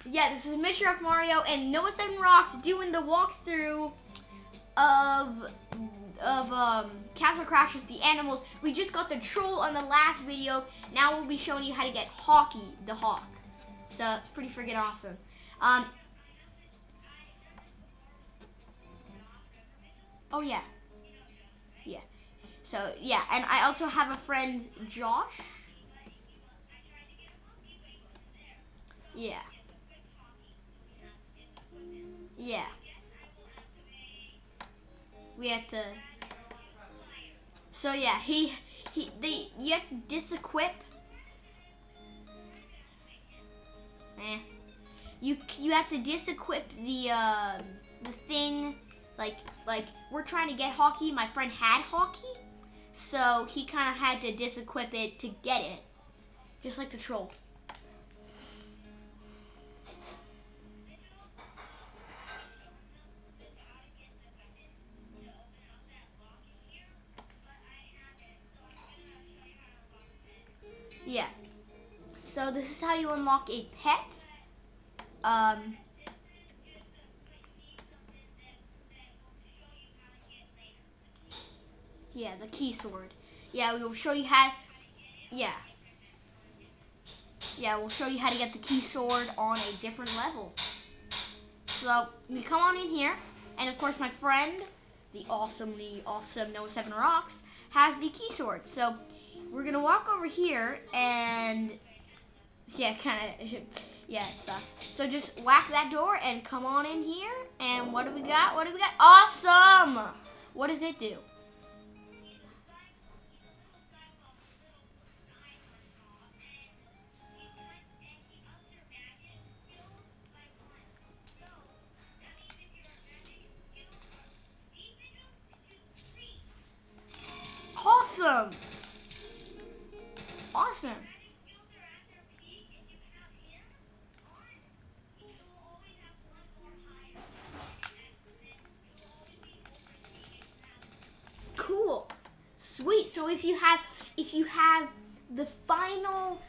Yeah, this is Mr. Rock Mario and Noah 7 Rocks doing the walkthrough of Castle Crashers, the animals. We just got the troll on the last video. Now we'll be showing you how to get Hawky, the hawk. So it's pretty freaking awesome. Oh yeah. Yeah. So yeah, and I also have a friend, Josh. Yeah. Yeah. We had to. So yeah, you have to disequip. You have to disequip the thing. Like we're trying to get Hawky. My friend had Hawky, so he kind of had to disequip it to get it, just like the troll. Yeah. So this is how you unlock a pet. Yeah, the key sword. Yeah, we will show you how. Yeah. Yeah, we'll show you how to get the key sword on a different level. So we come on in here, and of course my friend, the awesomely awesome Noah 7 Rocks, has the key sword. So we're gonna walk over here, and yeah, yeah, it sucks. So just whack that door and come on in here. And what do we got? What do we got? Awesome! What does it do? Awesome! Awesome! Cool. Sweet. So if you have the final,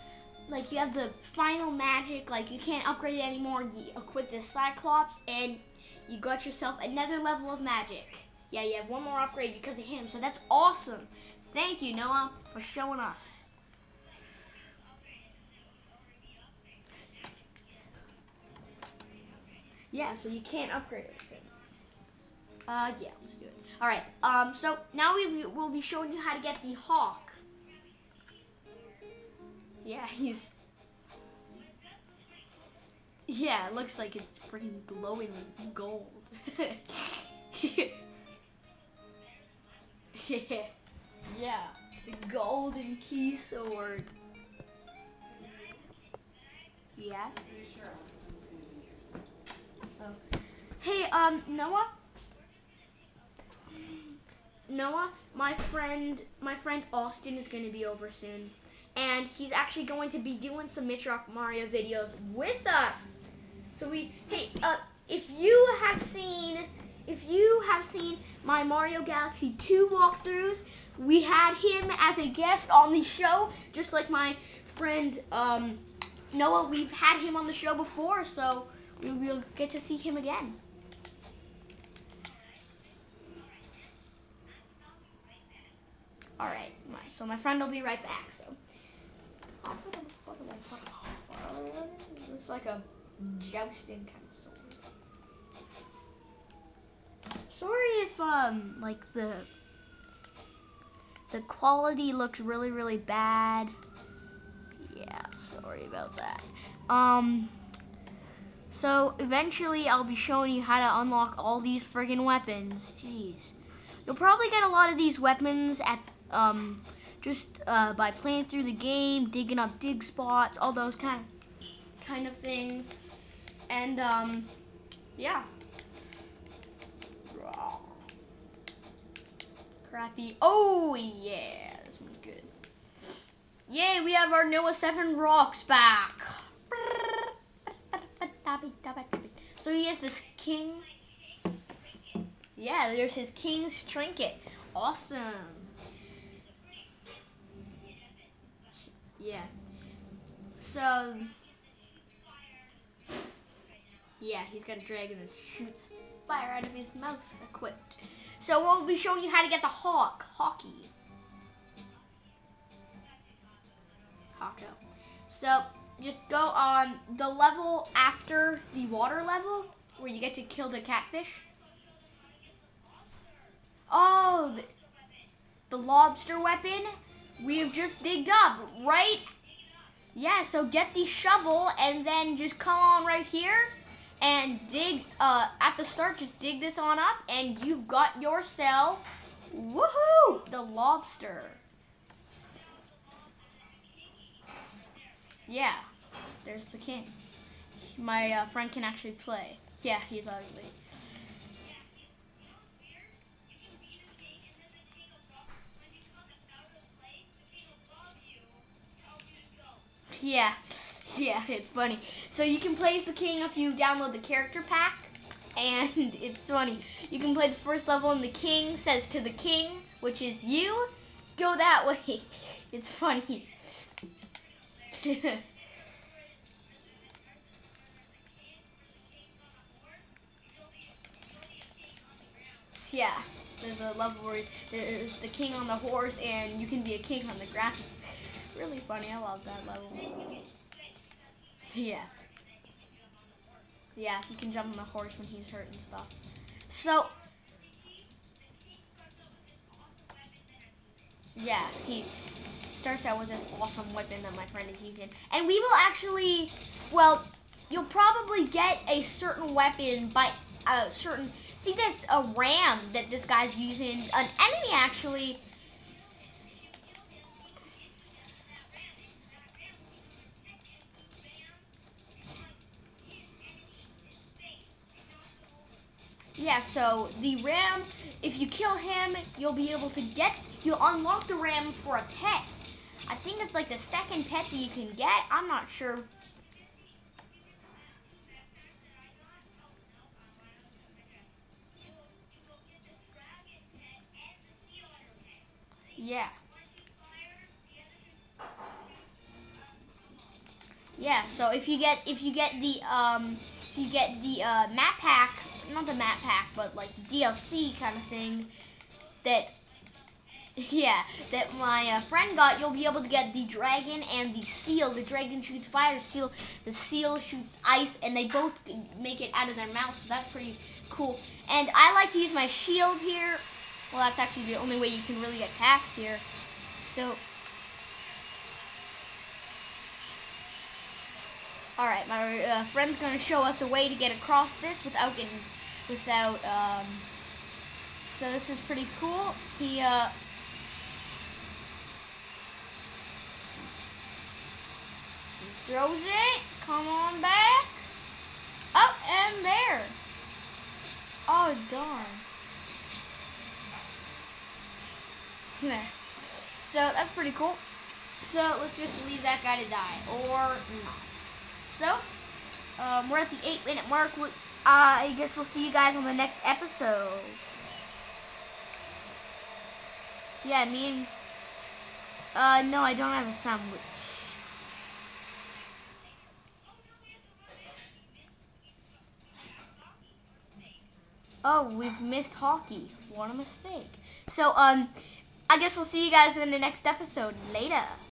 like you have the final magic, like you can't upgrade it anymore, you equip this Cyclops and you got yourself another level of magic. Yeah, you have one more upgrade because of him, so that's awesome. Thank you, Noah, for showing us. Yeah, so you can't upgrade everything. Yeah, let's do it. All right, so now we will be showing you how to get the hawk. Yeah, yeah, it looks like it's freaking glowing gold. Yeah, the golden key sword. Yeah. Oh. Hey, Noah, my friend Austin is going to be over soon, and he's actually going to be doing some Mr. Rock Mario videos with us. So if you have seen my Mario Galaxy 2 walkthroughs, we had him as a guest on the show, just like my friend Noah. We've had him on the show before, so we will get to see him again. All right, so my friend will be right back. So looks like a jousting kind of sword. Sorry if like the quality looks really bad. Yeah, sorry about that. So eventually I'll be showing you how to unlock all these friggin' weapons. Jeez. You'll probably get a lot of these weapons at just by playing through the game, digging up dig spots, all those kind of things. And yeah. Crappy. Oh yeah, this one's good. Yay, we have our Noah 7 Rocks back. So he has this king. Yeah, there's his king's trinket. Awesome. Yeah. So, yeah, he's got a dragon that shoots fire out of his mouth equipped. So we'll be showing you how to get the Hawko. So just go on the level after the water level where you get to kill the catfish. Oh, the lobster weapon we've just digged up, right? Yeah, so get the shovel and then just come on right here and dig, at the start, just dig this on up and you've got yourself, woohoo, the lobster. Yeah, there's the king. My friend can actually play. Yeah, he's ugly. Yeah, it's funny. So you can play as the king if you download the character pack, and it's funny. You can play the first level and the king says to the king, which is you, go that way. It's funny. Yeah, there's a level where there's the king on the horse and you can be a king on the ground. Really funny. I love that level. Yeah. Yeah, he can jump on the horse when he's hurt and stuff. So, yeah, he starts out with this awesome weapon that my friend is using. And we will actually, well, you'll probably get a certain weapon by a certain, see this, a ram that this guy's using. An enemy actually, yeah, so the ram, if you kill him, you'll be able to you'll unlock the ram for a pet. I think it's like the second pet that you can get. I'm not sure. Yeah. Yeah, so if you get the map pack, not the map pack, but like DLC kind of thing, that that my friend got, you'll be able to get the dragon and the seal. The dragon shoots fire, the seal shoots ice, and they both make it out of their mouth, so that's pretty cool. And I like to use my shield here. Well, that's actually the only way you can really get past here. So, all right, my friend's gonna show us a way to get across this without so this is pretty cool. He throws it, come on back, up and there. Oh, darn. So that's pretty cool. So let's just leave that guy to die, or not. So, we're at the 8-minute mark. I guess we'll see you guys on the next episode. Yeah, I mean, no, I don't have a sandwich. Oh, we've missed hockey. What a mistake. So, I guess we'll see you guys in the next episode. Later.